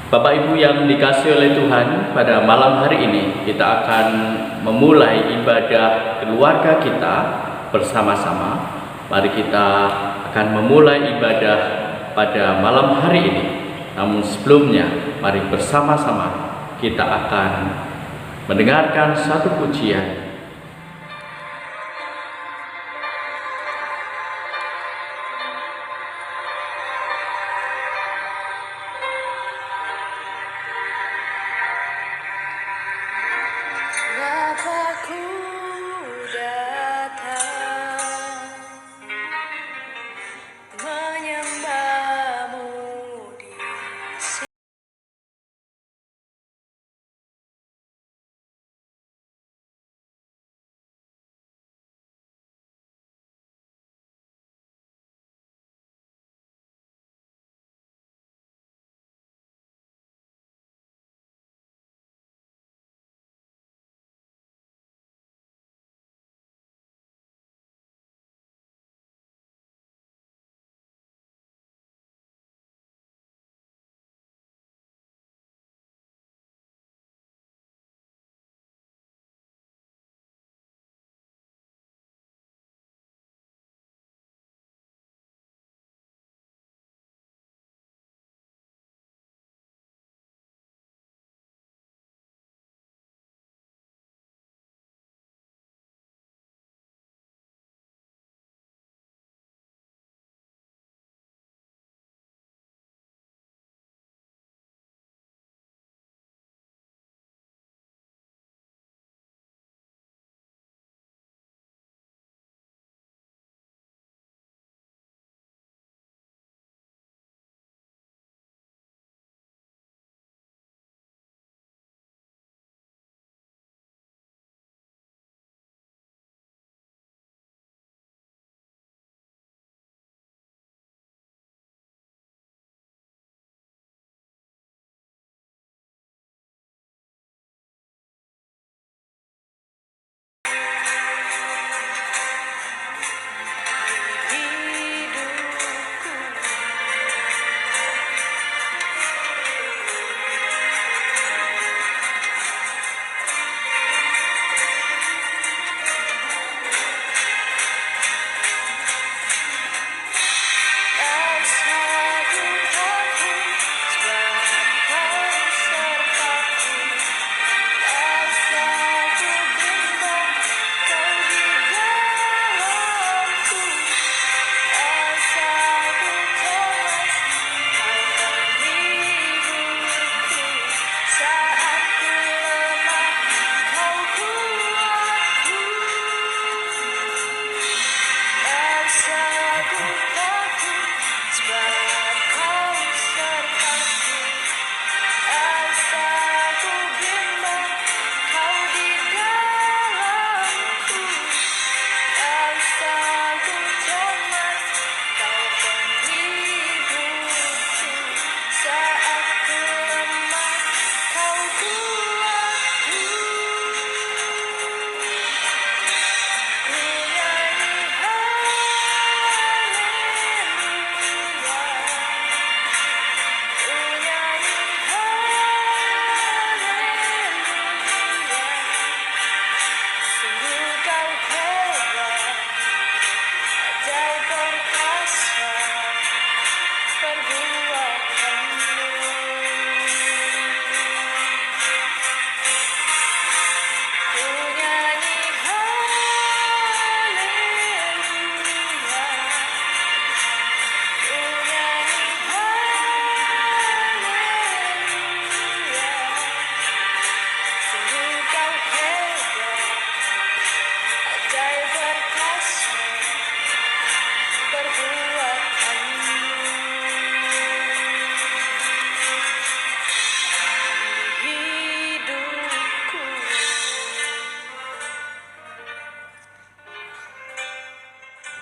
Bapak Ibu yang dikasihi oleh Tuhan, pada malam hari ini kita akan memulai ibadah keluarga kita bersama-sama. Mari kita akan memulai ibadah pada malam hari ini. Namun sebelumnya, mari bersama-sama kita akan mendengarkan satu pujian.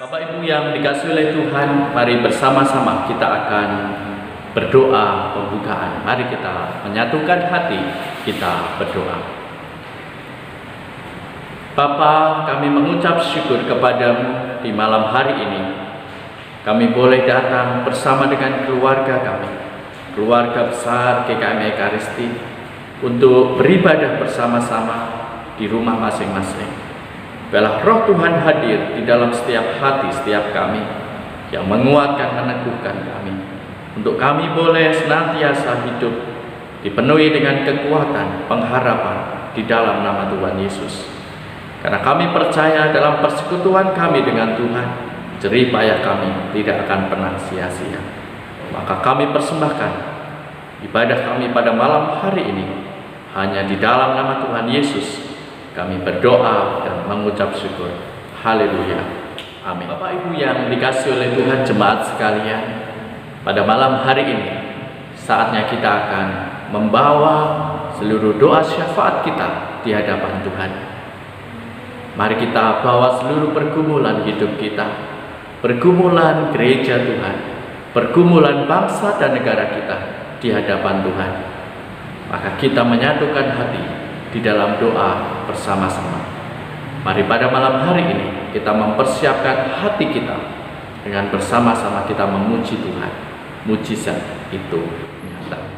Bapak Ibu yang dikasihi oleh Tuhan, mari bersama-sama kita akan berdoa pembukaan. Mari kita menyatukan hati, kita berdoa. Bapa, kami mengucap syukur kepadamu di malam hari ini. Kami boleh datang bersama dengan keluarga kami keluarga besar GKM Ekaristi untuk beribadah bersama-sama di rumah masing-masing. Biarlah roh Tuhan hadir di dalam setiap hati setiap kami, yang menguatkan, meneguhkan kami, untuk kami boleh senantiasa hidup dipenuhi dengan kekuatan, pengharapan di dalam nama Tuhan Yesus. Karena kami percaya dalam persekutuan kami dengan Tuhan, jerih payah kami tidak akan pernah sia-sia. Maka kami persembahkan ibadah kami pada malam hari ini hanya di dalam nama Tuhan Yesus. Kami berdoa dan mengucap syukur. Haleluya. Amin. Bapak Ibu yang dikasihi oleh Tuhan, jemaat sekalian, pada malam hari ini saatnya kita akan membawa seluruh doa syafaat kita di hadapan Tuhan. Mari kita bawa seluruh pergumulan hidup kita, pergumulan gereja Tuhan, pergumulan bangsa dan negara kita di hadapan Tuhan. Maka kita menyatukan hati di dalam doa bersama-sama. Mari pada malam hari ini kita mempersiapkan hati kita dengan bersama-sama kita memuji Tuhan. Mujizat itu nyata.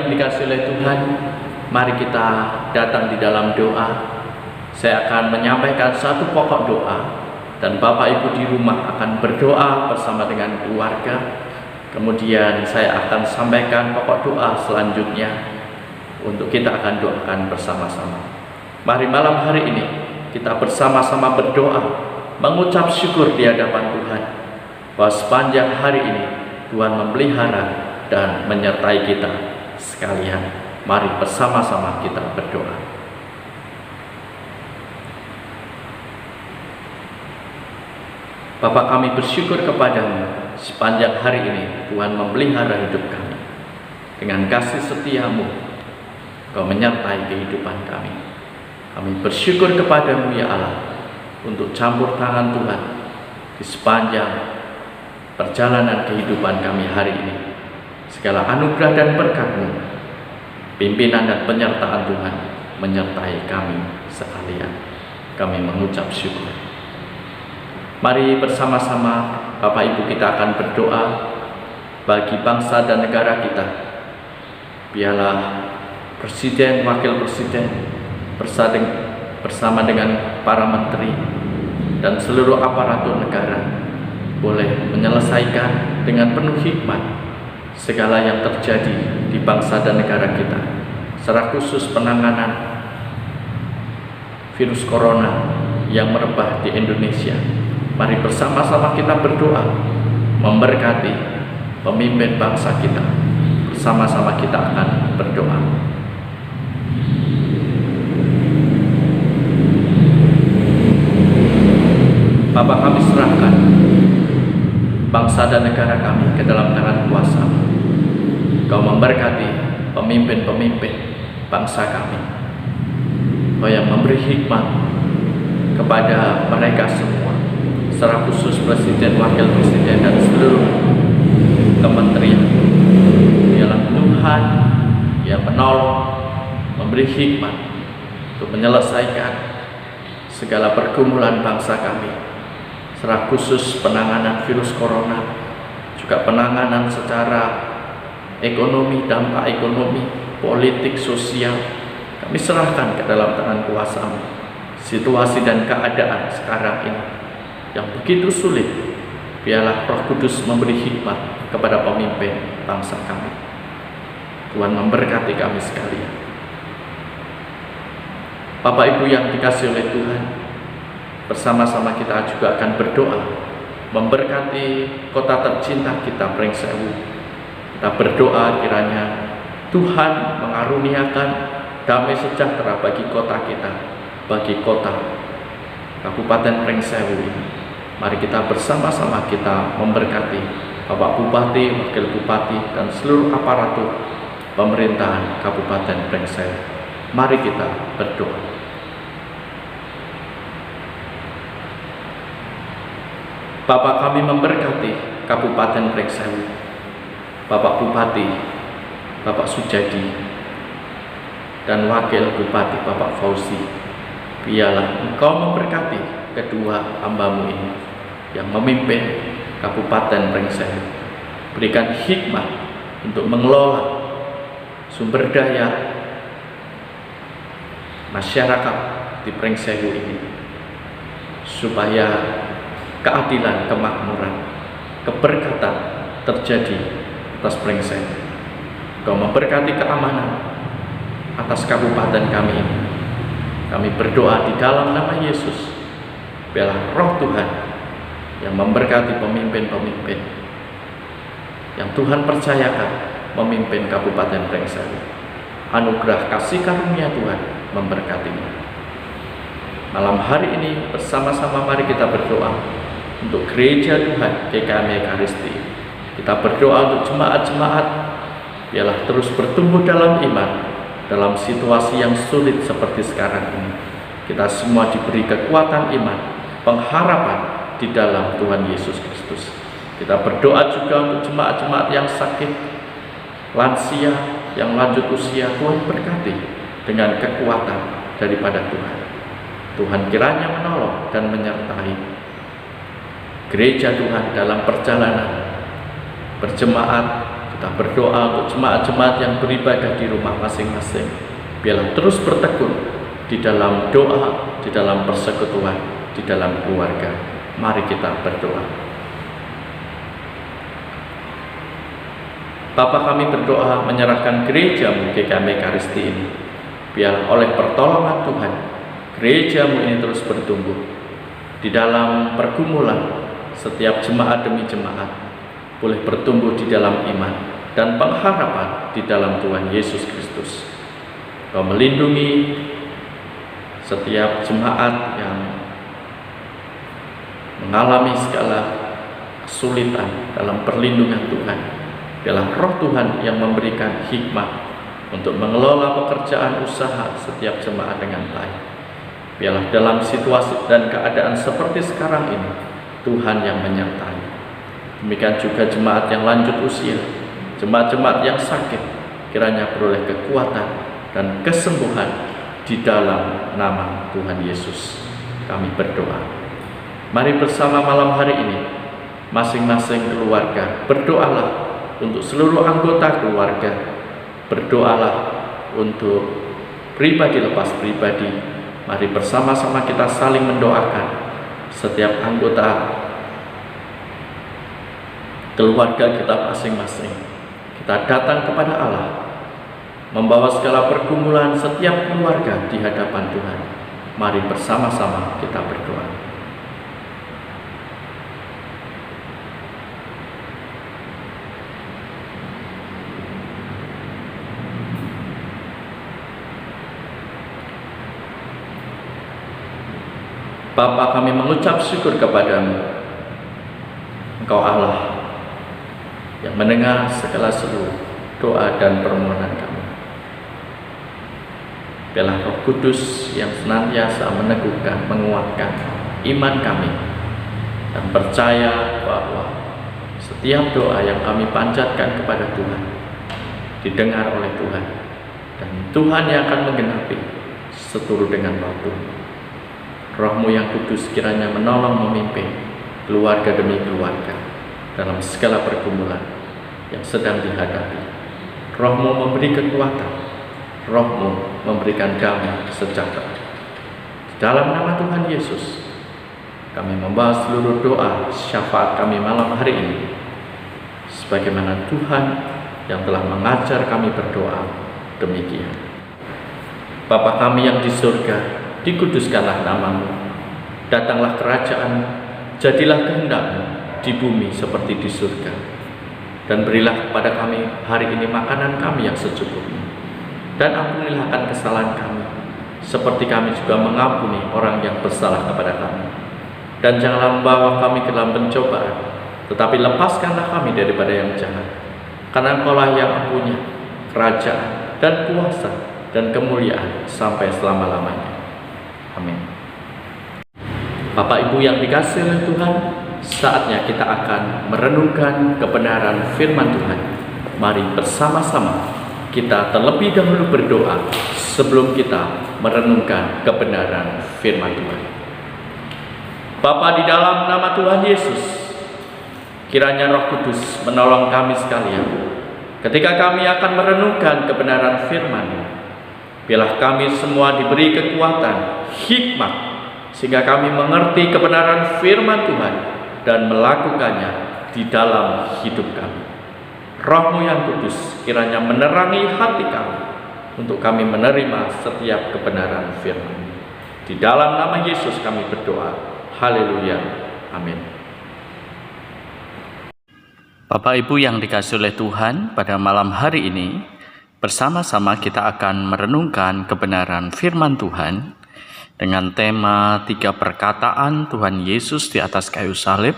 yang dikasihi oleh Tuhan, mari kita datang di dalam doa. Saya akan menyampaikan satu pokok doa, dan Bapak Ibu di rumah akan berdoa bersama dengan keluarga. Kemudian saya akan sampaikan pokok doa selanjutnya untuk kita akan doakan bersama-sama. Mari malam hari ini kita bersama-sama berdoa, mengucap syukur di hadapan Tuhan bahwa sepanjang hari ini Tuhan memelihara dan menyertai kita sekalian. Mari bersama-sama kita berdoa. Bapa, kami bersyukur kepadamu sepanjang hari ini Tuhan memelihara hidup kami. Dengan kasih setiamu Kau menyertai kehidupan kami. Kami bersyukur kepadamu ya Allah untuk campur tangan Tuhan di sepanjang perjalanan kehidupan kami hari ini. Segala anugerah dan berkat-Mu, pimpinan dan penyertaan Tuhan menyertai kami sekalian. Kami mengucap syukur. Mari bersama-sama Bapak Ibu kita akan berdoa bagi bangsa dan negara kita. Biarlah Presiden, Wakil Presiden bersama dengan para menteri dan seluruh aparatur negara boleh menyelesaikan dengan penuh hikmat segala yang terjadi di bangsa dan negara kita, secara khusus penanganan virus corona yang merebak di Indonesia. Mari bersama-sama kita berdoa, memberkati pemimpin bangsa kita. Bersama-sama kita akan berdoa. Bapa, kami serahkan bangsa dan negara kami ke dalam tangan kuasa-Mu. Kau memberkati pemimpin-pemimpin bangsa kami. Kau yang memberi hikmat kepada mereka semua, secara khusus Presiden, Wakil Presiden, dan seluruh kementerian. Dialah Tuhan yang menolong, memberi hikmat untuk menyelesaikan segala pergumulan bangsa kami, secara khusus penanganan virus corona, juga penanganan secara ekonomi, dampak ekonomi, politik, sosial. Kami serahkan ke dalam tangan kuasa-Mu situasi dan keadaan sekarang ini yang begitu sulit. Biarlah Roh Kudus memberi hikmat kepada pemimpin bangsa kami. Tuhan memberkati kami sekalian. Bapak Ibu yang dikasihi oleh Tuhan, bersama-sama kita juga akan berdoa memberkati kota tercinta kita, Pringsewu. Kita berdoa kiranya Tuhan mengaruniakan damai sejahtera bagi kota kita, bagi kota Kabupaten Pringsewu ini. Mari kita bersama-sama kita memberkati Bapak Bupati, Wakil Bupati, dan seluruh aparatur pemerintahan Kabupaten Pringsewu. Mari kita berdoa. Bapak, kami memberkati Kabupaten Pringsewu, Bapak Bupati, Bapak Sujadi, dan Wakil Bupati Bapak Fauzi. Biarlah Engkau memberkati kedua hamba-Mu ini yang memimpin Kabupaten Pringsewu. Berikan hikmat untuk mengelola sumber daya masyarakat di Pringsewu ini, supaya keadilan, kemakmuran, keberkatan terjadi atas Pringsewu. Engkau memberkati keamanan atas kabupaten kami ini. Kami berdoa di dalam nama Yesus. Biarlah Roh Tuhan yang memberkati pemimpin-pemimpin yang Tuhan percayakan memimpin Kabupaten Pringsewu. Anugerah kasih karunia Tuhan memberkatinya. Malam hari ini bersama-sama mari kita berdoa untuk gereja Tuhan GKM Ekaristi. Kita berdoa untuk jemaat-jemaat, biarlah terus bertumbuh dalam iman dalam situasi yang sulit seperti sekarang ini. Kita semua diberi kekuatan iman, pengharapan di dalam Tuhan Yesus Kristus. Kita berdoa juga untuk jemaat-jemaat yang sakit, lansia, yang lanjut usia. Tuhan berkati dengan kekuatan daripada Tuhan. Tuhan kiranya menolong dan menyertai gereja Tuhan dalam perjalanan berjemaat. Kita berdoa untuk jemaat-jemaat yang beribadah di rumah masing-masing. Biarlah terus bertekun di dalam doa, di dalam persekutuan, di dalam keluarga. Mari kita berdoa. Bapa, kami berdoa menyerahkan gereja-Mu GKM Ekaristi ini. Biar oleh pertolongan Tuhan, gereja-Mu ini terus bertumbuh. Di dalam pergumulan, setiap jemaat demi jemaat boleh bertumbuh di dalam iman dan pengharapan di dalam Tuhan Yesus Kristus. Engkau melindungi setiap jemaat yang mengalami segala kesulitan dalam perlindungan Tuhan. Biarlah roh Tuhan yang memberikan hikmat untuk mengelola pekerjaan usaha setiap jemaat dengan baik. Biarlah dalam situasi dan keadaan seperti sekarang ini, Tuhan yang menyertai. Demikian juga jemaat yang lanjut usia, jemaat-jemaat yang sakit, kiranya beroleh kekuatan dan kesembuhan di dalam nama Tuhan Yesus. Kami berdoa. Mari bersama malam hari ini, masing-masing keluarga berdoalah untuk seluruh anggota keluarga, berdoalah untuk pribadi lepas pribadi. Mari bersama-sama kita saling mendoakan setiap anggota keluarga kita masing-masing. Kita datang kepada Allah, membawa segala pergumulan setiap keluarga di hadapan Tuhan. Mari bersama-sama kita berdoa. Bapa, kami mengucap syukur kepadamu. Engkau Allah yang mendengar segala seluruh doa dan permohonan kami. Biarlah Roh Kudus yang senantiasa meneguhkan, menguatkan iman kami, dan percaya bahwa setiap doa yang kami panjatkan kepada Tuhan didengar oleh Tuhan, dan Tuhan yang akan menggenapi seturut dengan waktu. Roh-Mu yang kudus kiranya menolong memimpin keluarga demi keluarga dalam segala pergumulan yang sedang dihadapi. Roh-Mu memberi kekuatan, Roh-Mu memberikan damai sejahtera. Dalam nama Tuhan Yesus, kami membawa seluruh doa syafaat kami malam hari ini, sebagaimana Tuhan yang telah mengajar kami berdoa demikian. Bapa kami yang di surga, dikuduskanlah nama-Mu, datanglah kerajaan-Mu, jadilah kehendak-Mu di bumi seperti di surga. Dan berilah kepada kami hari ini makanan kami yang secukupnya. Dan ampunilah akan kesalahan kami, seperti kami juga mengampuni orang yang bersalah kepada kami. Dan janganlah membawa kami ke dalam pencobaan, tetapi lepaskanlah kami daripada yang jahat. Karena Engkau-lah yang punya kerajaan dan kuasa dan kemuliaan sampai selama-lamanya. Amin. Bapak Ibu yang dikasihi oleh Tuhan, saatnya kita akan merenungkan kebenaran firman Tuhan. Mari bersama-sama kita terlebih dahulu berdoa sebelum kita merenungkan kebenaran firman Tuhan. Bapa, di dalam nama Tuhan Yesus, kiranya Roh Kudus menolong kami sekalian ketika kami akan merenungkan kebenaran firman-Mu. Biarlah kami semua diberi kekuatan, hikmat, sehingga kami mengerti kebenaran firman Tuhan dan melakukannya di dalam hidup kami. Roh-Mu yang kudus kiranya menerangi hati kami untuk kami menerima setiap kebenaran firman. Di dalam nama Yesus kami berdoa. Haleluya. Amin. Bapak Ibu yang dikasihi oleh Tuhan, pada malam hari ini bersama-sama kita akan merenungkan kebenaran firman Tuhan dengan tema 3 perkataan Tuhan Yesus di atas kayu salib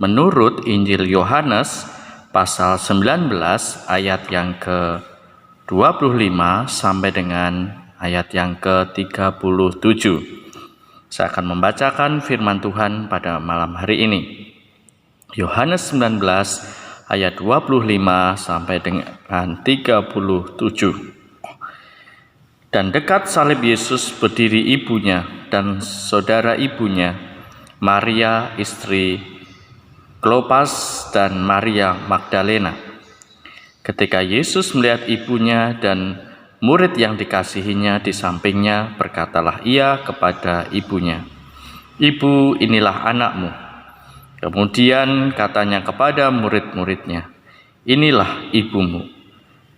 menurut Injil Yohanes pasal 19 ayat yang ke-25 sampai dengan ayat yang ke-37. Saya akan membacakan firman Tuhan pada malam hari ini. Yohanes 19 ayat 25 sampai dengan 37. Dan dekat salib Yesus berdiri ibunya dan saudara ibunya, Maria istri Klopas dan Maria Magdalena. Ketika Yesus melihat ibunya dan murid yang dikasihinya di sampingnya, berkatalah ia kepada ibunya, "Ibu, inilah anakmu." Kemudian katanya kepada murid-muridnya, "Inilah ibumu."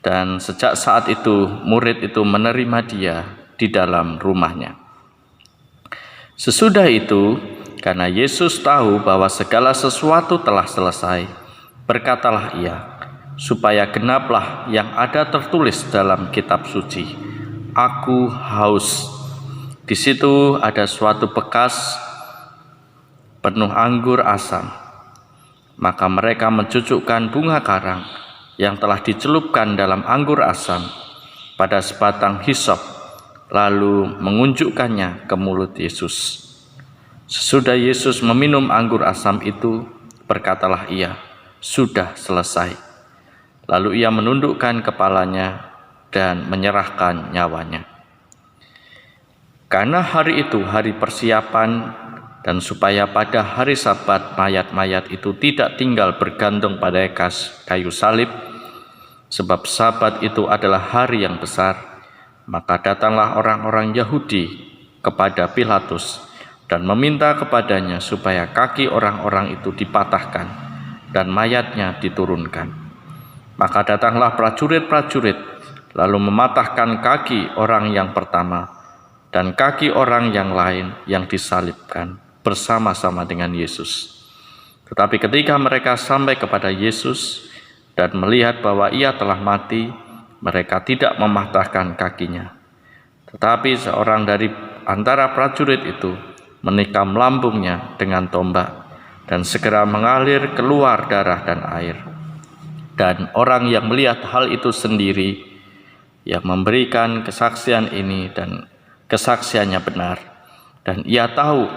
Dan sejak saat itu murid itu menerima dia di dalam rumahnya. Sesudah itu, karena Yesus tahu bahwa segala sesuatu telah selesai, berkatalah ia, supaya genaplah yang ada tertulis dalam kitab suci, "Aku haus." Di situ ada suatu bekas penuh anggur asam. Maka mereka mencucukkan bunga karang yang telah dicelupkan dalam anggur asam pada sebatang hisop, lalu mengunjukkannya ke mulut Yesus. Sesudah Yesus meminum anggur asam itu, berkatalah ia, "Sudah selesai." Lalu ia menundukkan kepalanya dan menyerahkan nyawanya. Karena hari itu hari persiapan, dan supaya pada hari Sabat mayat-mayat itu tidak tinggal bergantung pada kayu salib, sebab Sabat itu adalah hari yang besar, maka datanglah orang-orang Yahudi kepada Pilatus dan meminta kepadanya supaya kaki orang-orang itu dipatahkan dan mayatnya diturunkan. Maka datanglah prajurit-prajurit lalu mematahkan kaki orang yang pertama dan kaki orang yang lain yang disalibkan bersama-sama dengan Yesus. Tetapi ketika mereka sampai kepada Yesus dan melihat bahwa ia telah mati, mereka tidak mematahkan kakinya. Tetapi seorang dari antara prajurit itu menikam lambungnya dengan tombak, dan segera mengalir keluar darah dan air. Dan orang yang melihat hal itu sendiri, yang memberikan kesaksian ini, dan kesaksiannya benar, dan ia tahu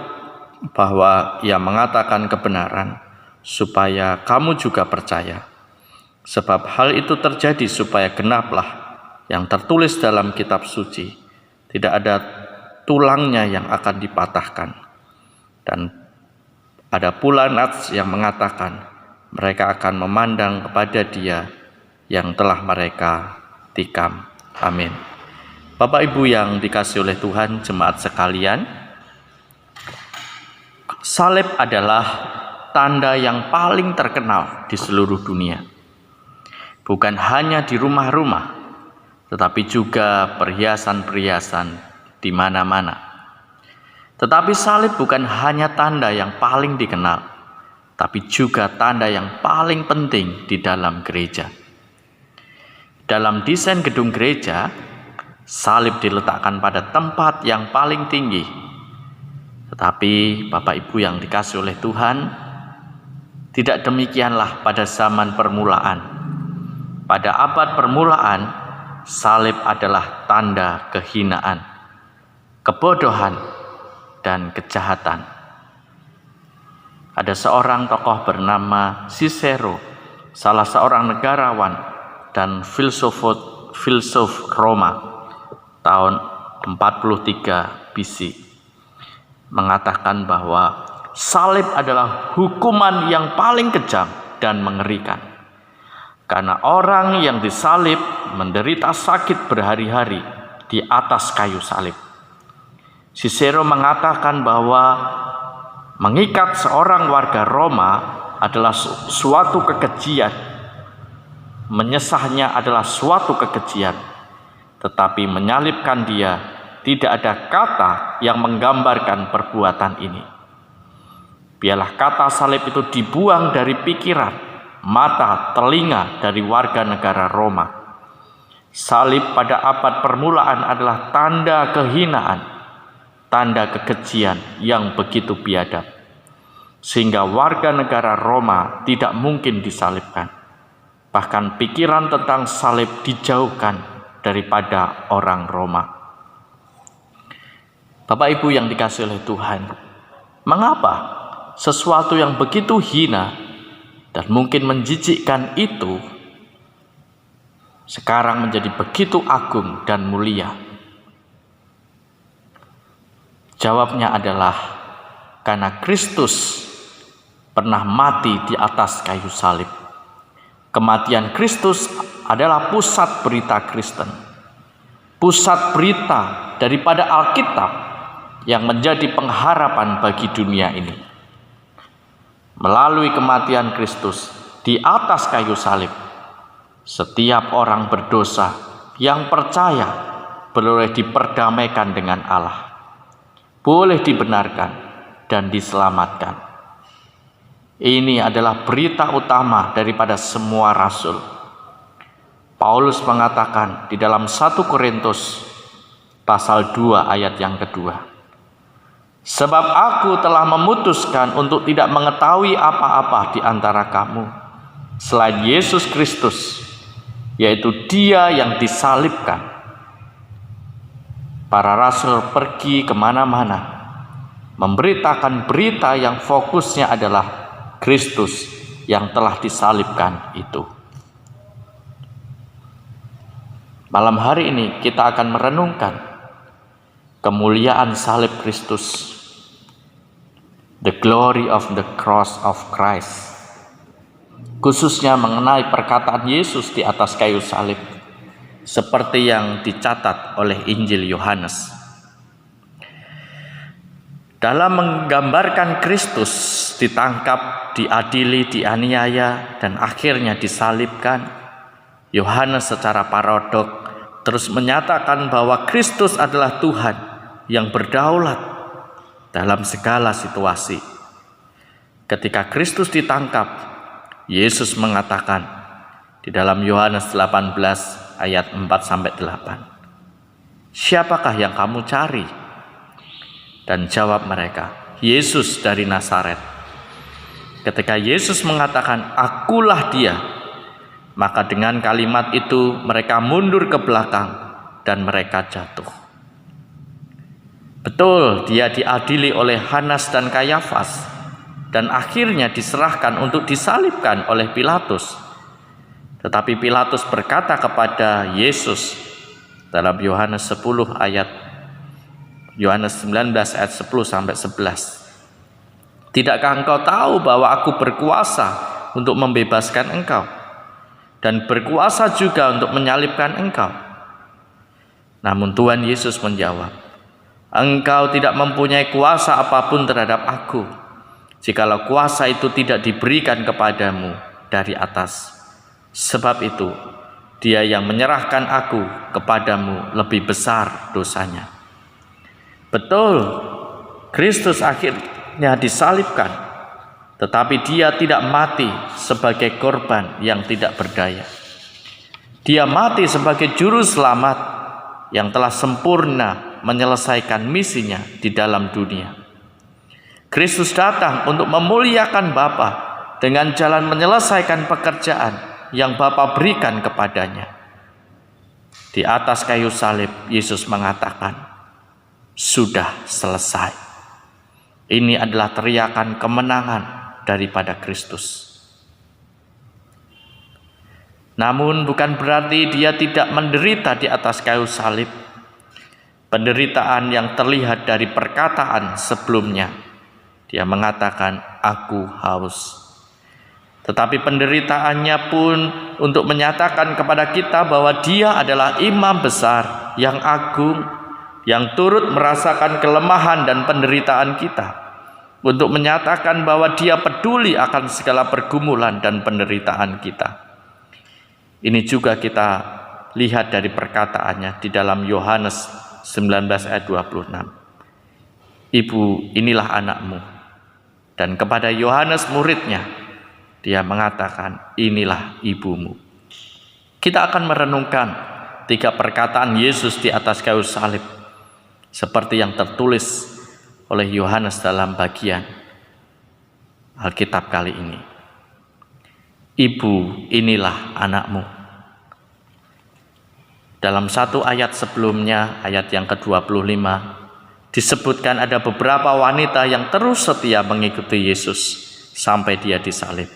bahwa ia mengatakan kebenaran, supaya kamu juga percaya. Sebab hal itu terjadi supaya genaplah yang tertulis dalam kitab suci, tidak ada tulangnya yang akan dipatahkan. Dan ada pula nats yang mengatakan, mereka akan memandang kepada dia yang telah mereka tikam. Amin. Bapak Ibu yang dikasihi oleh Tuhan, jemaat sekalian, salib adalah tanda yang paling terkenal di seluruh dunia. Bukan hanya di rumah-rumah, tetapi juga perhiasan-perhiasan di mana-mana. Tetapi salib bukan hanya tanda yang paling dikenal, tapi juga tanda yang paling penting di dalam gereja. Dalam desain gedung gereja, salib diletakkan pada tempat yang paling tinggi. Tetapi Bapak Ibu yang dikasihi oleh Tuhan, tidak demikianlah pada zaman permulaan. Pada abad permulaan, salib adalah tanda kehinaan, kebodohan, dan kejahatan. Ada seorang tokoh bernama Cicero, salah seorang negarawan dan filsuf Roma tahun 43 BC, mengatakan bahwa salib adalah hukuman yang paling kejam dan mengerikan, karena orang yang disalib menderita sakit berhari-hari di atas kayu salib. Cicero mengatakan bahwa mengikat seorang warga Roma adalah suatu kekejian, menyesahnya adalah suatu kekejian. Tetapi menyalibkan dia, tidak ada kata yang menggambarkan perbuatan ini. Biarlah kata salib itu dibuang dari pikiran, mata, telinga dari warga negara Roma. Salib pada abad permulaan adalah tanda kehinaan, tanda kekejian yang begitu biadab, sehingga warga negara Roma tidak mungkin disalibkan. Bahkan pikiran tentang salib dijauhkan daripada orang Roma. Bapak Ibu yang dikasihi oleh Tuhan, mengapa sesuatu yang begitu hina dan mungkin menjijikkan itu sekarang menjadi begitu agung dan mulia? Jawabnya adalah karena Kristus pernah mati di atas kayu salib. Kematian Kristus adalah pusat berita Kristen, pusat berita daripada Alkitab yang menjadi pengharapan bagi dunia ini. Melalui kematian Kristus di atas kayu salib, setiap orang berdosa yang percaya boleh diperdamaikan dengan Allah, boleh dibenarkan dan diselamatkan. Ini adalah berita utama daripada semua rasul. Paulus mengatakan di dalam 1 Korintus pasal 2 ayat yang kedua. Sebab aku telah memutuskan untuk tidak mengetahui apa-apa di antara kamu selain Yesus Kristus, yaitu Dia yang disalibkan. Para rasul pergi kemana-mana, memberitakan berita yang fokusnya adalah Kristus yang telah disalibkan itu. Malam hari ini kita akan merenungkan kemuliaan salib Kristus, the glory of the cross of Christ, khususnya mengenai perkataan Yesus di atas kayu salib, seperti yang dicatat oleh Injil Yohanes. Dalam menggambarkan Kristus ditangkap, diadili, dianiaya, dan akhirnya disalibkan, Yohanes secara paradok terus menyatakan bahwa Kristus adalah Tuhan yang berdaulat dalam segala situasi. Ketika Kristus ditangkap, Yesus mengatakan di dalam Yohanes 18 ayat 4-8, "Siapakah yang kamu cari?" Dan jawab mereka, "Yesus dari Nazaret." Ketika Yesus mengatakan, "Akulah Dia," maka dengan kalimat itu mereka mundur ke belakang dan mereka jatuh. Betul, Dia diadili oleh Hanas dan Kayafas dan akhirnya diserahkan untuk disalibkan oleh Pilatus. Tetapi Pilatus berkata kepada Yesus dalam Yohanes 19 ayat 10-11, "Tidakkah engkau tahu bahwa aku berkuasa untuk membebaskan engkau dan berkuasa juga untuk menyalibkan engkau?" Namun Tuhan Yesus menjawab, "Engkau tidak mempunyai kuasa apapun terhadap aku, jikalau kuasa itu tidak diberikan kepadamu dari atas. Sebab itu, Dia yang menyerahkan aku kepadamu lebih besar dosanya." Betul, Kristus akhirnya disalibkan, tetapi Dia tidak mati sebagai korban yang tidak berdaya. Dia mati sebagai juru selamat yang telah sempurna menyelesaikan misinya di dalam dunia. Kristus datang untuk memuliakan Bapa dengan jalan menyelesaikan pekerjaan yang Bapa berikan kepadanya. Di atas kayu salib, Yesus mengatakan, "Sudah selesai." Ini adalah teriakan kemenangan daripada Kristus. Namun bukan berarti Dia tidak menderita di atas kayu salib. Penderitaan yang terlihat dari perkataan sebelumnya. Dia mengatakan, "Aku haus." Tetapi penderitaannya pun untuk menyatakan kepada kita bahwa Dia adalah imam besar yang agung, yang turut merasakan kelemahan dan penderitaan kita, untuk menyatakan bahwa Dia peduli akan segala pergumulan dan penderitaan kita. Ini juga kita lihat dari perkataannya di dalam Yohanes 19 ayat 26. "Ibu, inilah anakmu." Dan kepada Yohanes muridnya, Dia mengatakan, "Inilah ibumu." Kita akan merenungkan 3 perkataan Yesus di atas kayu salib, seperti yang tertulis oleh Yohanes dalam bagian Alkitab kali ini. "Ibu, inilah anakmu." Dalam satu ayat sebelumnya, ayat yang ke-25, disebutkan ada beberapa wanita yang terus setia mengikuti Yesus sampai Dia disalib.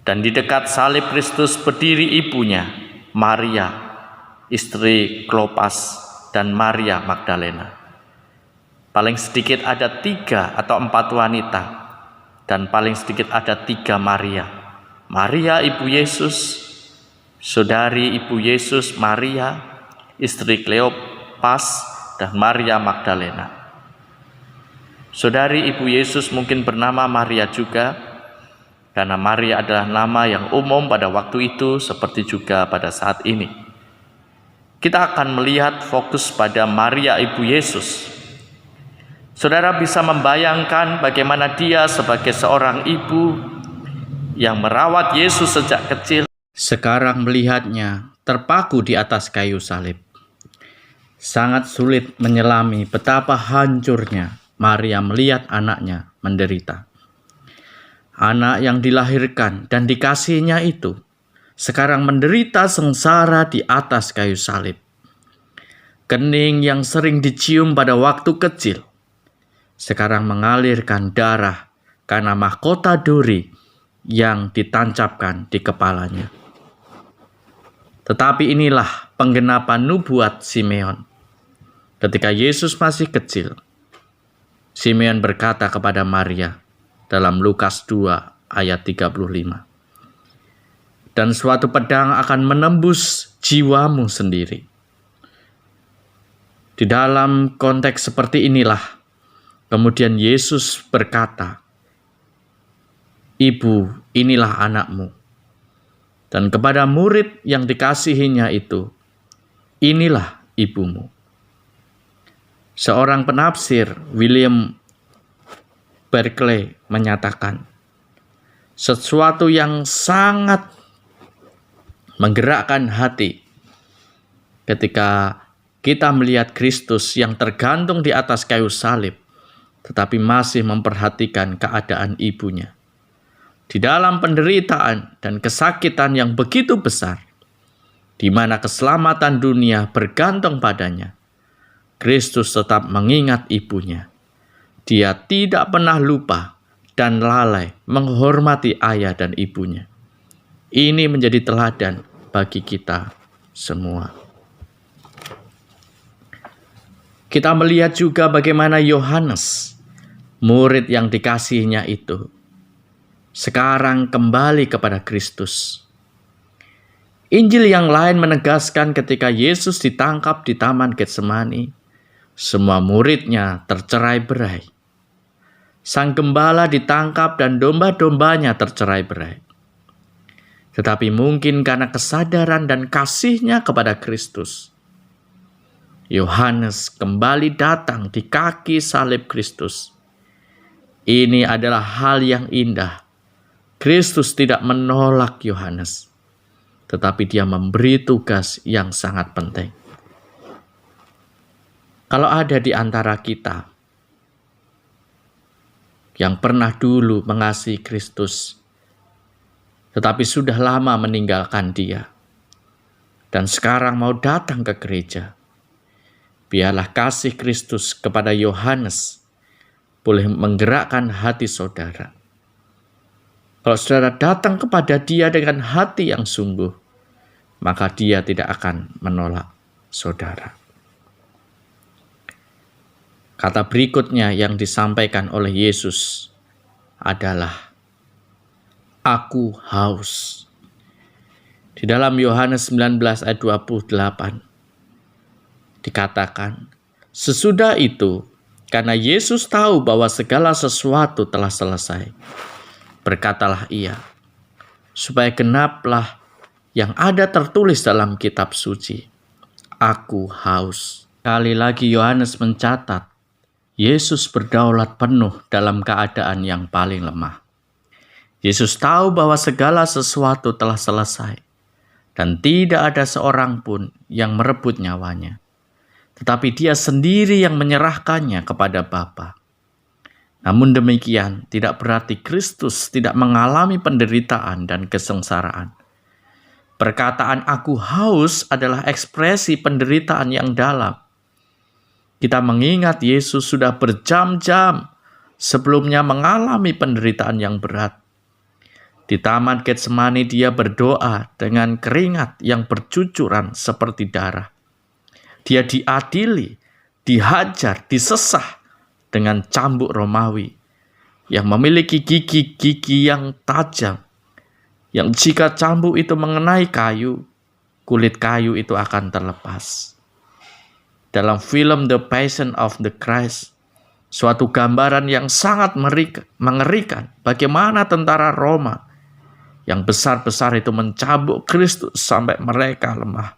Dan di dekat salib Kristus berdiri ibunya, Maria, istri Klopas, dan Maria Magdalena. Paling sedikit ada 3 atau 4 wanita, dan paling sedikit ada 3 Maria. Maria ibu Yesus, saudari ibu Yesus Maria, istri Kleopas, dan Maria Magdalena. Saudari ibu Yesus mungkin bernama Maria juga, karena Maria adalah nama yang umum pada waktu itu seperti juga pada saat ini. Kita akan melihat fokus pada Maria ibu Yesus. Saudara bisa membayangkan bagaimana dia sebagai seorang ibu yang merawat Yesus sejak kecil, sekarang melihatnya terpaku di atas kayu salib. Sangat sulit menyelami betapa hancurnya Maria melihat anaknya menderita. Anak yang dilahirkan dan dikasihinya itu sekarang menderita sengsara di atas kayu salib. Kening yang sering dicium pada waktu kecil sekarang mengalirkan darah karena mahkota duri yang ditancapkan di kepalanya. Tetapi inilah penggenapan nubuat Simeon. Ketika Yesus masih kecil, Simeon berkata kepada Maria dalam Lukas 2 ayat 35, "Dan suatu pedang akan menembus jiwamu sendiri." Di dalam konteks seperti inilah kemudian Yesus berkata, "Ibu, inilah anakmu." Dan kepada murid yang dikasihinya itu, "Inilah ibumu." Seorang penafsir, William Barclay, menyatakan, sesuatu yang sangat menggerakkan hati ketika kita melihat Kristus yang tergantung di atas kayu salib, tetapi masih memperhatikan keadaan ibunya. Di dalam penderitaan dan kesakitan yang begitu besar, di mana keselamatan dunia bergantung padanya, Kristus tetap mengingat ibunya. Dia tidak pernah lupa dan lalai menghormati ayah dan ibunya. Ini menjadi teladan bagi kita semua. Kita melihat juga bagaimana Yohanes, murid yang dikasihinya itu, sekarang kembali kepada Kristus. Injil yang lain menegaskan ketika Yesus ditangkap di Taman Getsemani, semua muridnya tercerai-berai. Sang gembala ditangkap dan domba-dombanya tercerai-berai. Tetapi mungkin karena kesadaran dan kasihnya kepada Kristus, Yohanes kembali datang di kaki salib Kristus. Ini adalah hal yang indah. Kristus tidak menolak Yohanes, tetapi dia memberi tugas yang sangat penting. Kalau ada di antara kita yang pernah dulu mengasihi Kristus, tetapi sudah lama meninggalkan dia, dan sekarang mau datang ke gereja, biarlah kasih Kristus kepada Yohanes boleh menggerakkan hati saudara. Kalau saudara datang kepada dia dengan hati yang sungguh, maka dia tidak akan menolak saudara. Kata berikutnya yang disampaikan oleh Yesus adalah, "Aku haus." Di dalam Yohanes 19 ayat 28 dikatakan, sesudah itu, karena Yesus tahu bahwa segala sesuatu telah selesai, berkatalah ia, supaya genaplah yang ada tertulis dalam kitab suci, "Aku haus." Kali lagi Yohanes mencatat, Yesus berdaulat penuh dalam keadaan yang paling lemah. Yesus tahu bahwa segala sesuatu telah selesai, dan tidak ada seorang pun yang merebut nyawanya. Tetapi dia sendiri yang menyerahkannya kepada Bapa. Namun demikian, tidak berarti Kristus tidak mengalami penderitaan dan kesengsaraan. Perkataan "aku haus" adalah ekspresi penderitaan yang dalam. Kita mengingat Yesus sudah berjam-jam sebelumnya mengalami penderitaan yang berat. Di Taman Getsemani dia berdoa dengan keringat yang bercucuran seperti darah. Dia diadili, dihajar, disesah dengan cambuk Romawi yang memiliki gigi-gigi yang tajam, yang jika cambuk itu mengenai kayu, kulit kayu itu akan terlepas. Dalam film The Passion of the Christ, suatu gambaran yang sangat mengerikan bagaimana tentara Roma yang besar-besar itu mencambuk Kristus sampai mereka lemah.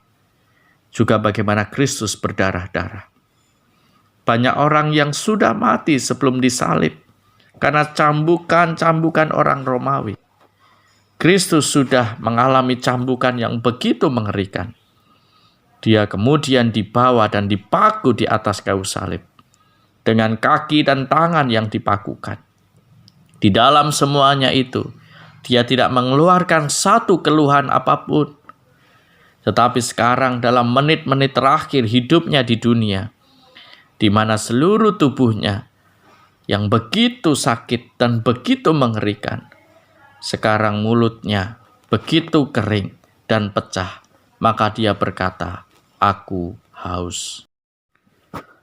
Juga bagaimana Kristus berdarah-darah. Banyak orang yang sudah mati sebelum disalib karena cambukan-cambukan orang Romawi. Kristus sudah mengalami cambukan yang begitu mengerikan. Dia kemudian dibawa dan dipaku di atas kayu salib, dengan kaki dan tangan yang dipakukan. Di dalam semuanya itu, dia tidak mengeluarkan satu keluhan apapun. Tetapi sekarang dalam menit-menit terakhir hidupnya di dunia, di mana seluruh tubuhnya yang begitu sakit dan begitu mengerikan, sekarang mulutnya begitu kering dan pecah, maka dia berkata, "Aku haus."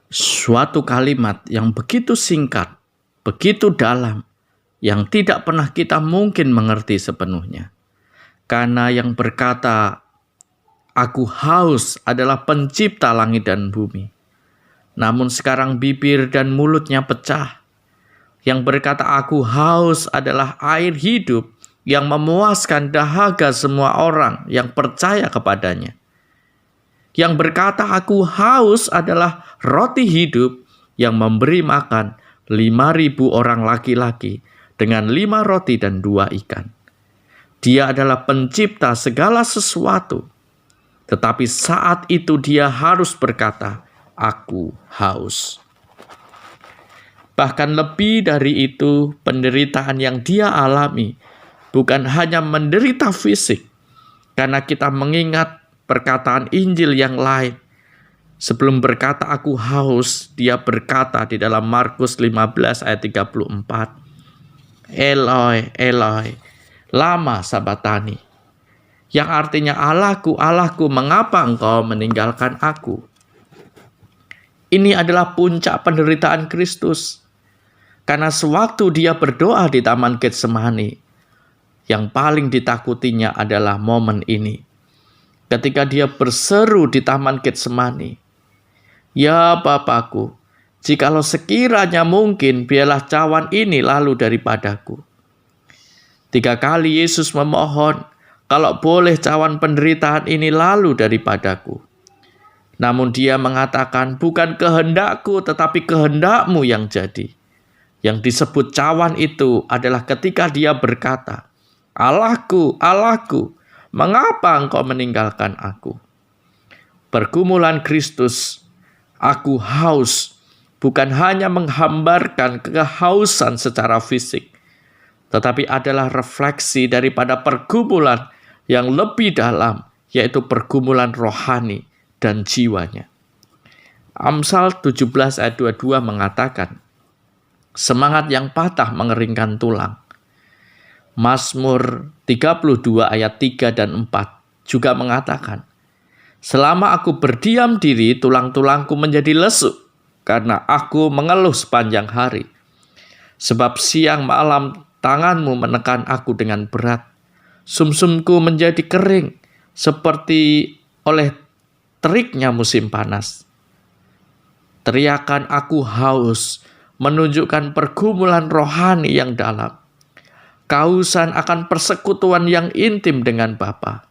Suatu kalimat yang begitu singkat, begitu dalam, yang tidak pernah kita mungkin mengerti sepenuhnya. Karena yang berkata, "Aku haus" adalah pencipta langit dan bumi. Namun sekarang bibir dan mulutnya pecah. Yang berkata, "Aku haus" adalah air hidup yang memuaskan dahaga semua orang yang percaya kepadanya. Yang berkata, "Aku haus" adalah roti hidup yang memberi makan 5.000 orang laki-laki dengan 5 roti dan 2 ikan. Dia adalah pencipta segala sesuatu. Tetapi saat itu dia harus berkata, "Aku haus." Bahkan lebih dari itu, penderitaan yang dia alami bukan hanya menderita fisik, karena kita mengingat perkataan Injil yang lain. Sebelum berkata, "Aku haus," dia berkata di dalam Markus 15 ayat 34, "Eloi, Eloi, lama sabatani," yang artinya, "Allahku, Allahku, mengapa engkau meninggalkan aku?" Ini adalah puncak penderitaan Kristus. Karena sewaktu dia berdoa di Taman Getsemani, yang paling ditakutinya adalah momen ini. Ketika dia berseru di Taman Getsemani, "Ya Bapakku, jikalau sekiranya mungkin, biarlah cawan ini lalu daripadaku." 3 kali Yesus memohon, "Kalau boleh cawan penderitaan ini lalu daripadaku." Namun dia mengatakan, "Bukan kehendakku tetapi kehendakmu yang jadi." Yang disebut cawan itu adalah ketika dia berkata, "Allahku, Allahku, mengapa engkau meninggalkan aku?" Pergumulan Kristus, "Aku haus," bukan hanya menghambarkan kehausan secara fisik, tetapi adalah refleksi daripada pergumulan yang lebih dalam, yaitu pergumulan rohani dan jiwanya. Amsal 17 ayat 22 mengatakan, "Semangat yang patah mengeringkan tulang." Mazmur 32 ayat 3 dan 4 juga mengatakan, "Selama aku berdiam diri, tulang-tulangku menjadi lesu, karena aku mengeluh sepanjang hari. Sebab siang malam tanganmu menekan aku dengan berat. Sumsumku menjadi kering, seperti oleh teriknya musim panas." Teriakan "aku haus" menunjukkan pergumulan rohani yang dalam. Kehausan akan persekutuan yang intim dengan Bapa.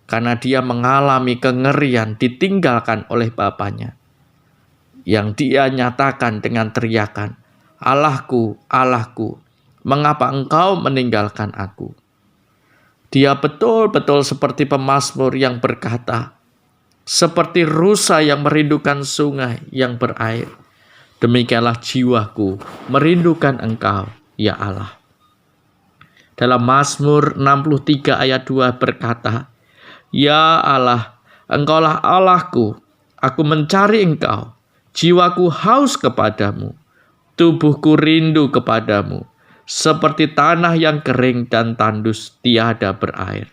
Karena dia mengalami kengerian ditinggalkan oleh Bapanya. Yang dia nyatakan dengan teriakan, "Allahku, Allahku, mengapa engkau meninggalkan aku?" Dia betul-betul seperti pemazmur yang berkata, "Seperti rusa yang merindukan sungai yang berair, demikianlah jiwaku merindukan engkau, ya Allah." Dalam Mazmur 63 ayat 2 berkata, "Ya Allah, engkaulah Allahku, aku mencari engkau, jiwaku haus kepadamu, tubuhku rindu kepadamu, seperti tanah yang kering dan tandus tiada berair."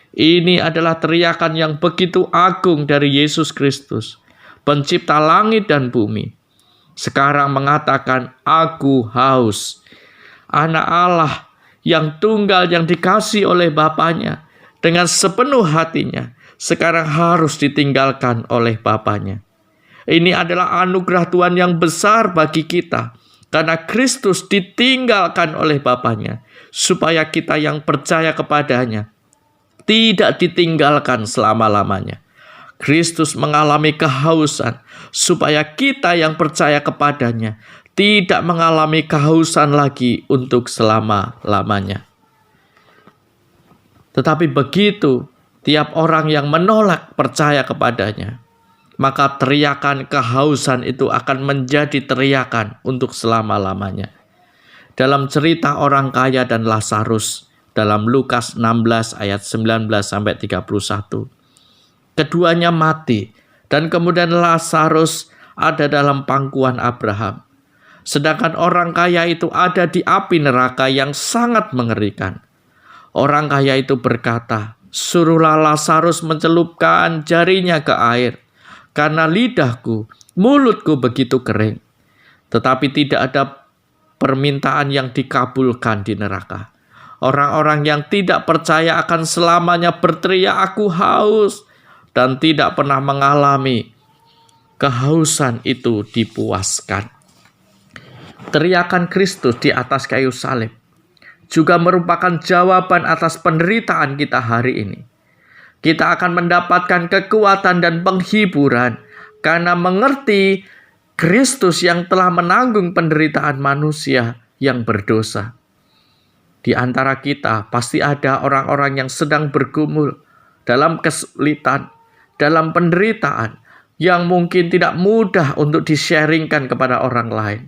Ini adalah teriakan yang begitu agung dari Yesus Kristus, pencipta langit dan bumi. Sekarang mengatakan, "Aku haus." Anak Allah yang tunggal yang dikasih oleh Bapanya dengan sepenuh hatinya, sekarang harus ditinggalkan oleh Bapanya. Ini adalah anugerah Tuhan yang besar bagi kita, karena Kristus ditinggalkan oleh Bapanya, supaya kita yang percaya kepadanya tidak ditinggalkan selama-lamanya. Kristus mengalami kehausan, supaya kita yang percaya kepadanya tidak mengalami kehausan lagi untuk selama-lamanya. Tetapi begitu tiap orang yang menolak percaya kepadanya, maka teriakan kehausan itu akan menjadi teriakan untuk selama-lamanya. Dalam cerita orang kaya dan Lazarus dalam Lukas 16 ayat 19-31. Keduanya mati dan kemudian Lazarus ada dalam pangkuan Abraham. Sedangkan orang kaya itu ada di api neraka yang sangat mengerikan. Orang kaya itu berkata, "Suruhlah Lazarus mencelupkan jarinya ke air, karena lidahku, mulutku begitu kering." Tetapi tidak ada permintaan yang dikabulkan di neraka. Orang-orang yang tidak percaya akan selamanya berteriak, "Aku haus," dan tidak pernah mengalami kehausan itu dipuaskan. Teriakan Kristus di atas kayu salib juga merupakan jawaban atas penderitaan kita hari ini. Kita akan mendapatkan kekuatan dan penghiburan karena mengerti Kristus yang telah menanggung penderitaan manusia yang berdosa. Di antara kita pasti ada orang-orang yang sedang bergumul dalam kesulitan, dalam penderitaan yang mungkin tidak mudah untuk di-sharingkan kepada orang lain.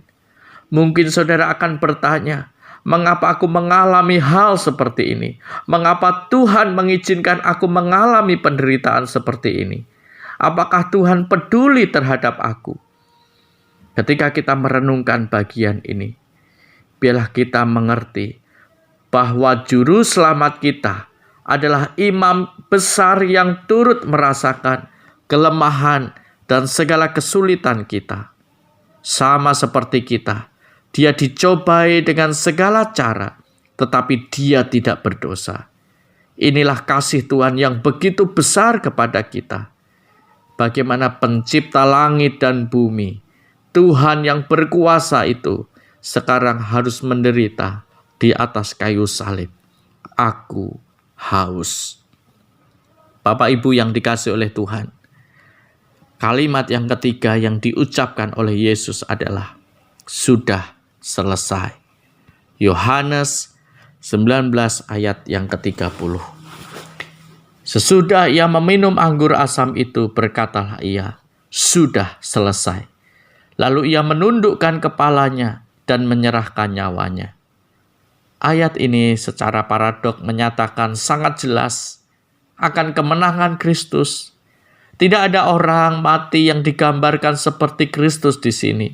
Mungkin saudara akan bertanya, mengapa aku mengalami hal seperti ini? Mengapa Tuhan mengizinkan aku mengalami penderitaan seperti ini? Apakah Tuhan peduli terhadap aku? Ketika kita merenungkan bagian ini, biarlah kita mengerti bahwa juru selamat kita adalah imam besar yang turut merasakan kelemahan dan segala kesulitan kita. Sama seperti kita, dia dicobai dengan segala cara, tetapi dia tidak berdosa. Inilah kasih Tuhan yang begitu besar kepada kita. Bagaimana pencipta langit dan bumi, Tuhan yang berkuasa itu sekarang harus menderita di atas kayu salib. Aku haus. Bapak Ibu yang dikasihi oleh Tuhan, kalimat yang ketiga yang diucapkan oleh Yesus adalah sudah selesai. Yohanes 19 ayat yang ke-30. Sesudah ia meminum anggur asam itu, berkatalah ia, sudah selesai. Lalu ia menundukkan kepalanya dan menyerahkan nyawanya. Ayat ini secara paradok menyatakan sangat jelas akan kemenangan Kristus. Tidak ada orang mati yang digambarkan seperti Kristus di sini.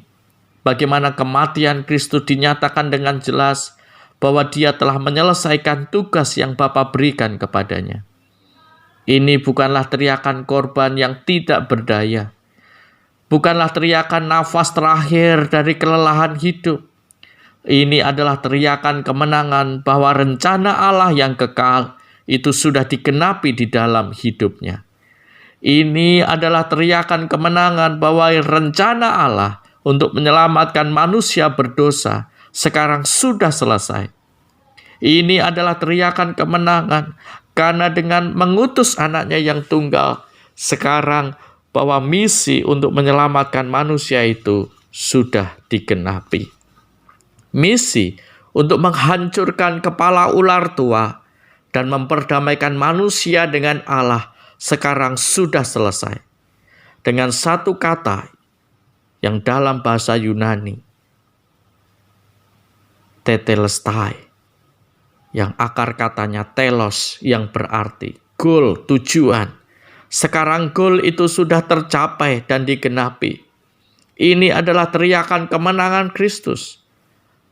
Bagaimana kematian Kristus dinyatakan dengan jelas bahwa dia telah menyelesaikan tugas yang Bapa berikan kepadanya. Ini bukanlah teriakan korban yang tidak berdaya. Bukanlah teriakan nafas terakhir dari kelelahan hidup. Ini adalah teriakan kemenangan bahwa rencana Allah yang kekal itu sudah digenapi di dalam hidupnya. Ini adalah teriakan kemenangan bahwa rencana Allah untuk menyelamatkan manusia berdosa sekarang sudah selesai. Ini adalah teriakan kemenangan karena dengan mengutus anaknya yang tunggal, sekarang bahwa misi untuk menyelamatkan manusia itu sudah digenapi. Misi untuk menghancurkan kepala ular tua dan memperdamaikan manusia dengan Allah sekarang sudah selesai. Dengan satu kata yang dalam bahasa Yunani, tetelestai, yang akar katanya telos, yang berarti goal, tujuan. Sekarang goal itu sudah tercapai dan digenapi. Ini adalah teriakan kemenangan Kristus.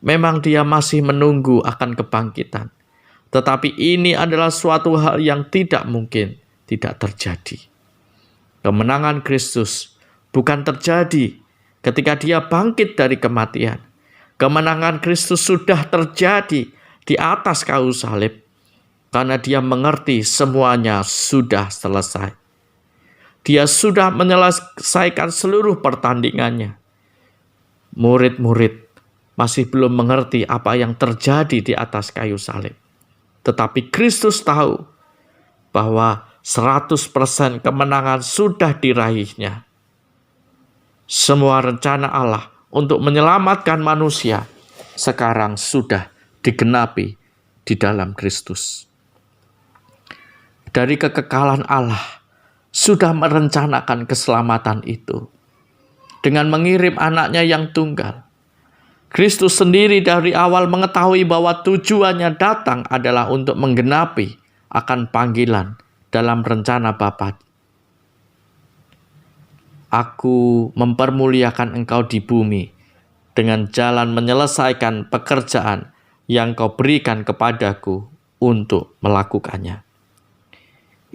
Memang dia masih menunggu akan kebangkitan. Tetapi ini adalah suatu hal yang tidak mungkin tidak terjadi. Kemenangan Kristus bukan terjadi ketika dia bangkit dari kematian. Kemenangan Kristus sudah terjadi di atas kayu salib karena dia mengerti semuanya sudah selesai. Dia sudah menyelesaikan seluruh pertandingannya. Murid-murid masih belum mengerti apa yang terjadi di atas kayu salib. Tetapi Kristus tahu bahwa 100% kemenangan sudah diraihnya. Semua rencana Allah untuk menyelamatkan manusia sekarang sudah digenapi di dalam Kristus. dari kekekalan Allah sudah merencanakan keselamatan itu dengan mengirim anaknya yang tunggal. Kristus sendiri dari awal mengetahui bahwa tujuannya datang adalah untuk menggenapi akan panggilan dalam rencana Bapa. Aku mempermuliakan engkau di bumi dengan jalan menyelesaikan pekerjaan yang kau berikan kepadaku untuk melakukannya.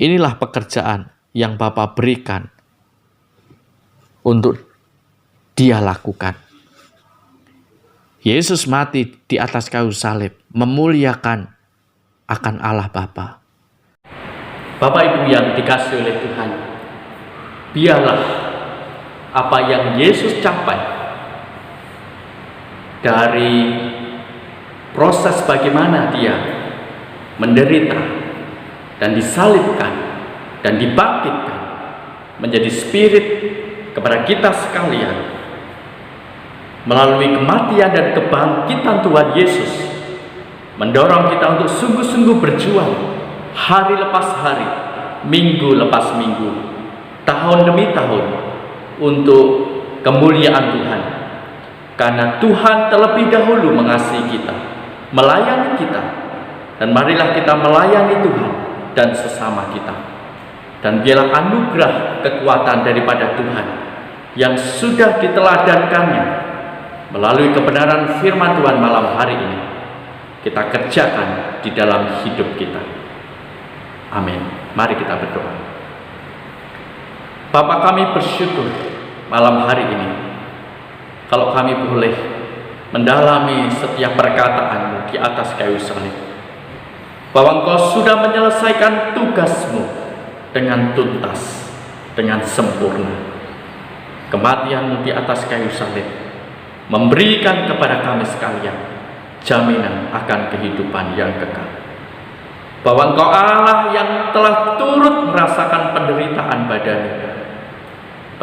Inilah pekerjaan yang Bapa berikan untuk Dia lakukan. Yesus mati di atas kayu salib, memuliakan akan Allah Bapa. Bapak Ibu yang dikasihi oleh Tuhan, biarlah apa yang Yesus capai dari proses bagaimana Dia menderita dan disalibkan dan dibangkitkan menjadi spirit kepada kita sekalian. Melalui kematian dan kebangkitan Tuhan Yesus mendorong kita untuk sungguh-sungguh berjuang hari lepas hari, minggu lepas minggu, tahun demi tahun untuk kemuliaan Tuhan. Karena Tuhan terlebih dahulu mengasihi kita, melayani kita, dan marilah kita melayani Tuhan dan sesama kita. Dan biarlah anugerah kekuatan daripada Tuhan yang sudah diteladankannya melalui kebenaran firman Tuhan malam hari ini kita kerjakan di dalam hidup kita. Amin. Mari kita berdoa. Bapa, kami bersyukur malam hari ini kalau kami boleh mendalami setiap perkataan-Mu di atas kayu salib, bahwa Engkau sudah menyelesaikan tugas-Mu dengan tuntas, dengan sempurna. Kematian-Mu di atas kayu salib memberikan kepada kami sekalian jaminan akan kehidupan yang kekal. Bahwa Engkau Allah yang telah turut merasakan penderitaan badani,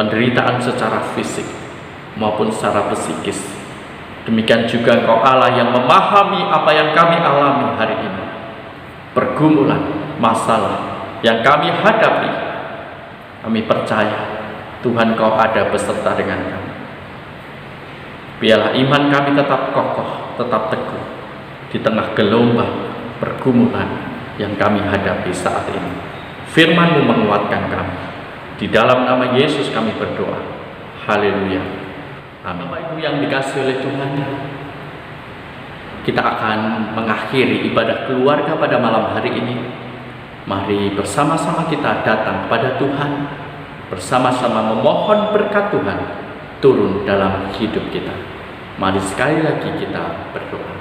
penderitaan secara fisik maupun secara psikis. Demikian juga Engkau Allah yang memahami apa yang kami alami hari ini, pergumulan, masalah yang kami hadapi. Kami percaya Tuhan Kau ada beserta dengan kami. Biarlah iman kami tetap kokoh, tetap teguh di tengah gelombang pergumulan yang kami hadapi saat ini. Firman-Mu menguatkan kami. Di dalam nama Yesus kami berdoa. Haleluya. Amin. Bapak Ibu yang dikasihi oleh Tuhan, kita akan mengakhiri ibadah keluarga pada malam hari ini. Mari bersama-sama kita datang pada Tuhan, bersama-sama memohon berkat Tuhan turun dalam hidup kita. Mari sekali lagi kita berdoa.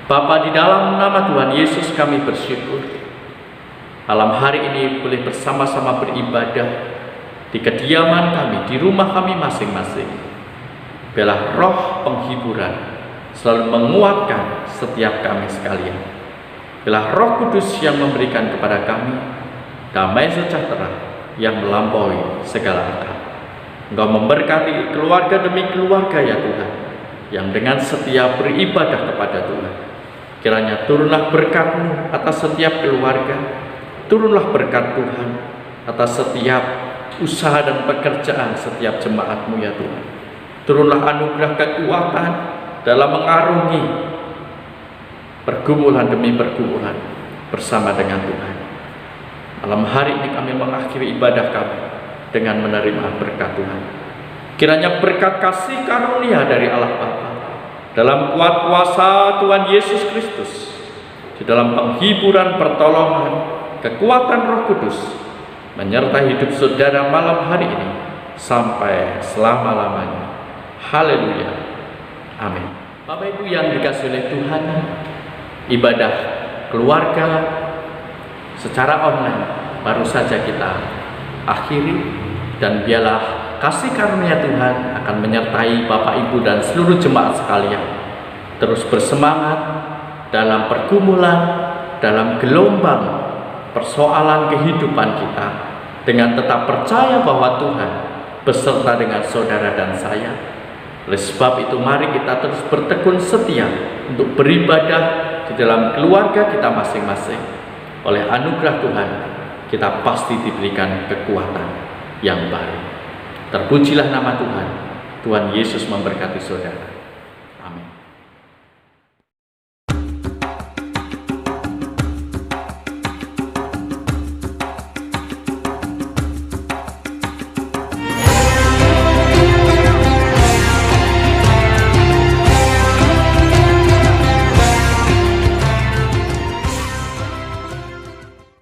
Bapa, di dalam nama Tuhan Yesus kami bersyukur malam hari ini boleh bersama-sama beribadah di kediaman kami, di rumah kami masing-masing. Biarlah roh penghiburan selalu menguatkan setiap kami sekalian. Biarlah Roh Kudus yang memberikan kepada kami damai sejahtera yang melampaui segala akal. Engkau memberkati keluarga demi keluarga ya Tuhan, yang dengan setia beribadah kepada Tuhan. Kiranya turunlah berkat-Mu atas setiap keluarga, turunlah berkat Tuhan atas setiap usaha dan pekerjaan setiap jemaat-Mu ya Tuhan. Turunlah anugerah kekuatan dalam mengarungi pergumulan demi pergumulan bersama dengan Tuhan. Malam hari ini kami mengakhiri ibadah kami dengan menerima berkat Tuhan. Kiranya berkat kasih karunia dari Allah Bapa, dalam kuat kuasa Tuhan Yesus Kristus, di dalam penghiburan pertolongan, kekuatan Roh Kudus, menyertai hidup saudara malam hari ini sampai selama-lamanya. Haleluya. Amin. Bapak Ibu yang dikasihi oleh Tuhan, ibadah keluarga secara online baru saja kita akhiri, dan biarlah kasih karunia Tuhan akan menyertai Bapak Ibu dan seluruh jemaat sekalian terus bersemangat dalam pergumulan, dalam gelombang persoalan kehidupan kita, dengan tetap percaya bahwa Tuhan beserta dengan saudara dan saya. Oleh sebab itu mari kita terus bertekun setia untuk beribadah di dalam keluarga kita masing-masing. oleh anugerah Tuhan, kita pasti diberikan kekuatan yang baru. Terpujilah nama Tuhan. Tuhan Yesus memberkati saudara. Amin.